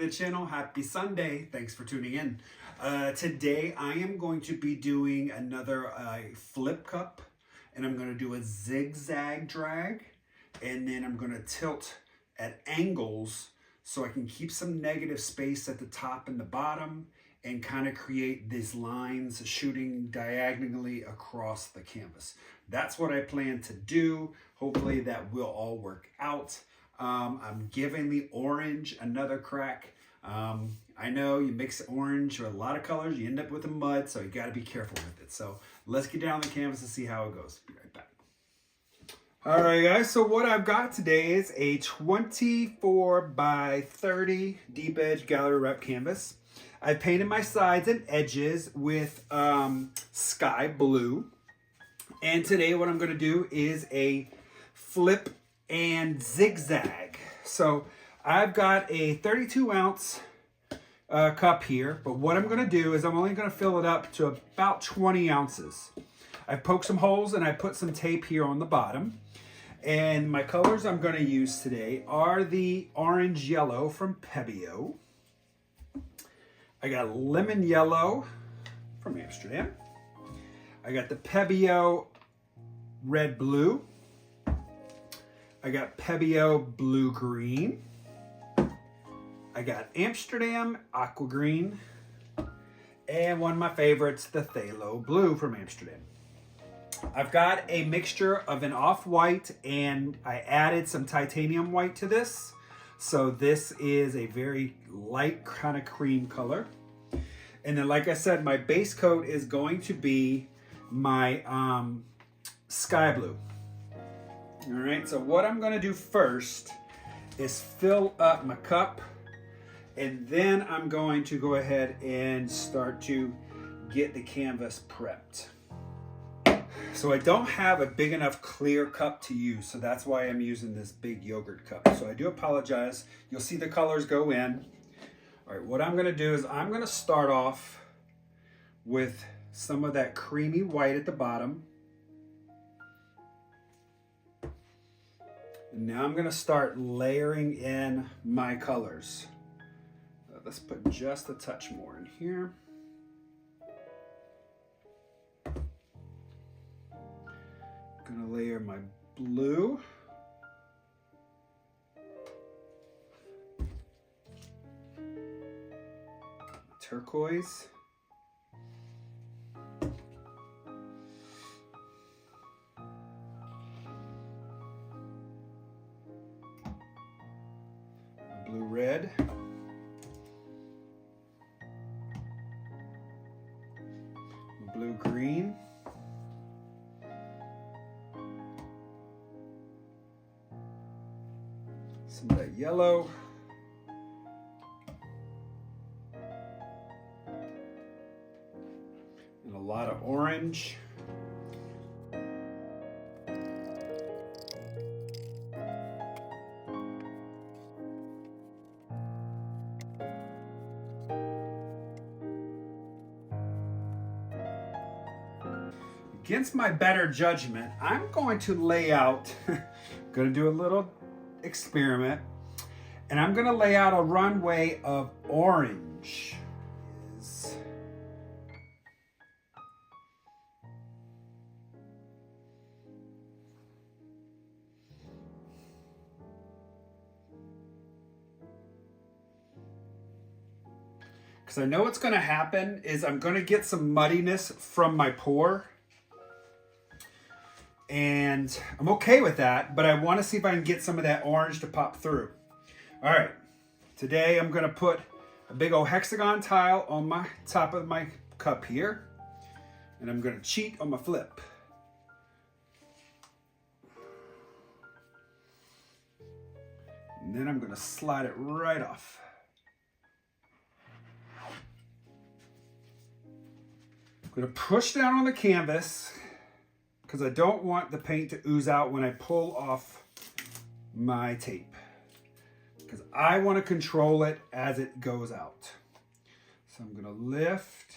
to the channel. Happy Sunday. Thanks for tuning in. Today I am going to be doing another flip cup, and I'm going to do a zigzag drag, and then I'm going to tilt at angles so I can keep some negative space at the top and the bottom and kind of create these lines shooting diagonally across the canvas. That's what I plan to do. Hopefully that will all work out. I'm giving the orange another crack. I know you mix orange with a lot of colors, you end up with a mud, so you got to be careful with it. So let's get down on the canvas and see how it goes. Be right back. All right, guys, so what I've got today is a 24 by 30 deep edge gallery wrap canvas. I painted my sides and edges with sky blue. And today what I'm going to do is a flip and zigzag. So I've got a 32 ounce cup here, but what I'm going to do is I'm only going to fill it up to about 20 ounces. I poked some holes and I put some tape here on the bottom. And my colors I'm going to use today are the orange yellow from Pebeo. I got lemon yellow from Amsterdam. I got the Pebeo red blue. I got Pebeo blue green. I got Amsterdam aqua green. And one of my favorites, the Phthalo blue from Amsterdam. I've got a mixture of an off-white, and I added some titanium white to this. So this is a very light kind of cream color. And then, like I said, my base coat is going to be my sky blue. All right, so what I'm going to do first is fill up my cup, and then I'm going to go ahead and start to get the canvas prepped. So I don't have a big enough clear cup to use, so that's why I'm using this big yogurt cup. So I do apologize. You'll see the colors go in. All right, what I'm going to do is I'm going to start off with some of that creamy white at the bottom. And now I'm going to start layering in my colors. Let's put just a touch more in here. I'm going to layer my blue. Turquoise. Blue red. Blue green. Some of that yellow. And a lot of orange. Against my better judgment, I'm going to lay out, going to do a little experiment, and I'm going to lay out a runway of orange. Because I know what's going to happen is I'm going to get some muddiness from my pour. And I'm okay with that, but I want to see if I can get some of that orange to pop through. All right, today I'm going to put a big old hexagon tile on my top of my cup here, and I'm going to cheat on my flip. And then I'm going to slide it right off. I'm going to push down on the canvas, because I don't want the paint to ooze out when I pull off my tape, because I want to control it as it goes out. So I'm going to lift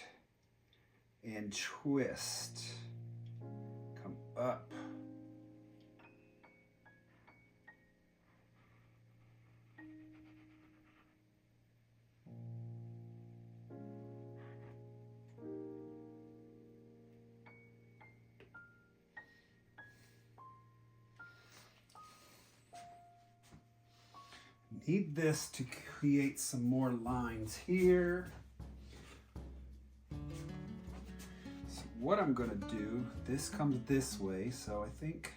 and twist, come up. need this to create some more lines here. So what I'm gonna do, this comes this way, so I think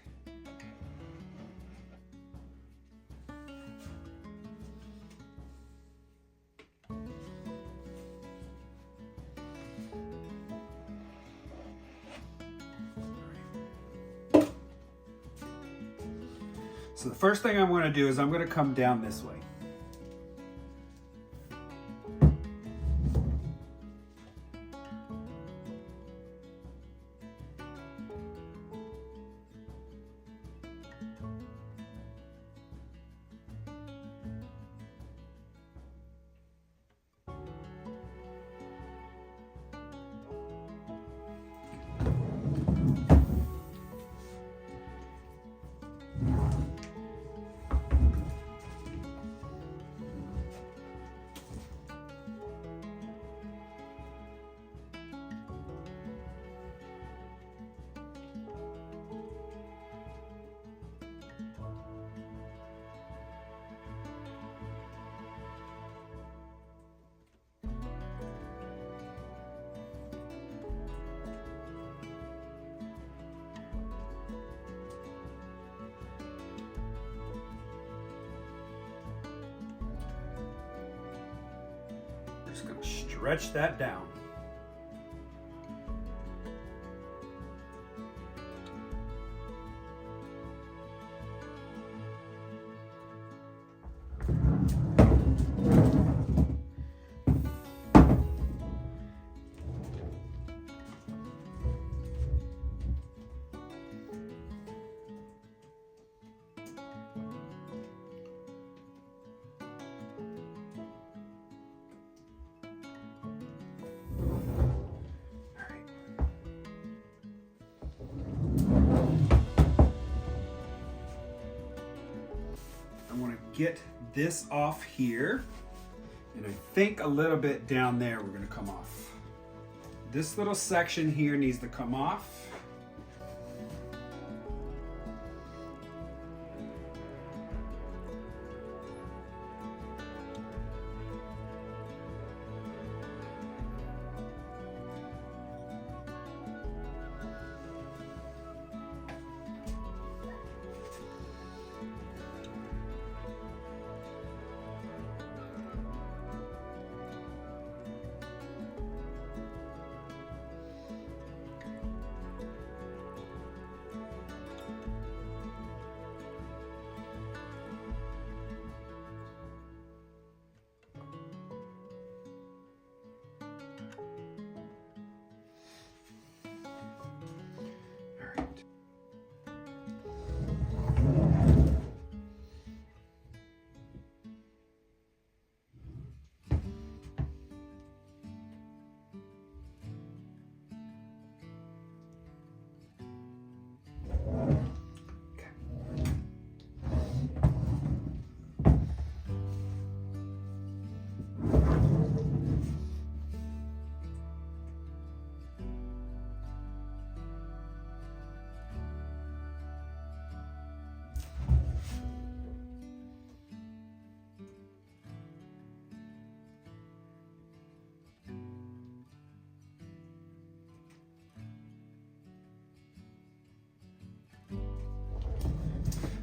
so the first thing I'm going to do is I'm going to come down this way. Just going to stretch that down. Get this off here, and I think a little bit down there we're going to come off. This little section here needs to come off.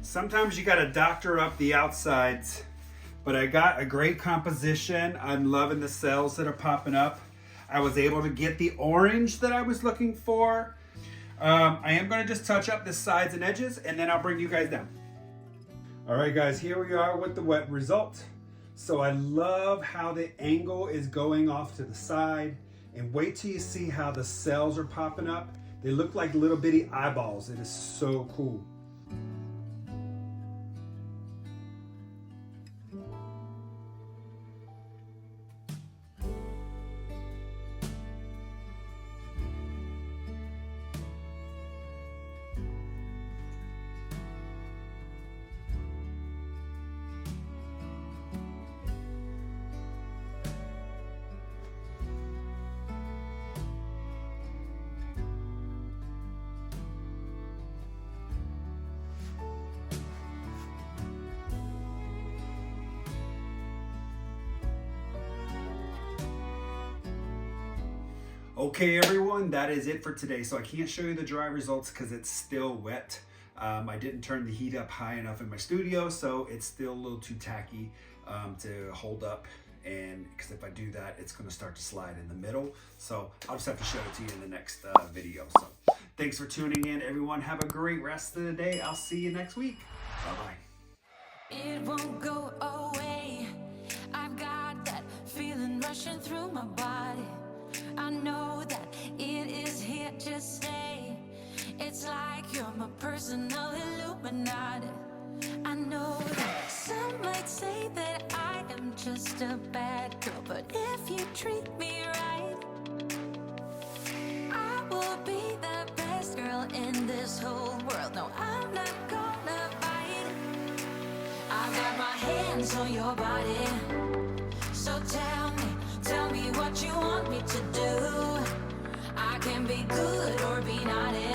Sometimes you got to doctor up the outsides, but I got a great composition. I'm loving the cells that are popping up. I was able to get the orange that I was looking for. I am going to just touch up the sides and edges, and then I'll bring you guys down. All right, guys, here we are with the wet result. So I love how the angle is going off to the side, and wait till you see how the cells are popping up. They look like little bitty eyeballs. It is so cool. Okay, everyone, that is it for today. So I can't show you the dry results because it's still wet. I didn't turn the heat up high enough in my studio, so it's still a little too tacky to hold up. And because if I do that, it's going to start to slide in the middle. So I'll just have to show it to you in the next video. So thanks for tuning in, everyone. Have a great rest of the day. I'll see you next week. Bye-bye. It won't go away. I've got that feeling rushing through my body. I know that it is here to stay. It's like you're my personal Illuminati. I know that some might say that I am just a bad girl, but if you treat me right, I will be the best girl in this whole world. No, I'm not gonna bite. I've got my hands on your body, so tell me what you want me to do. I can be good or be naughty.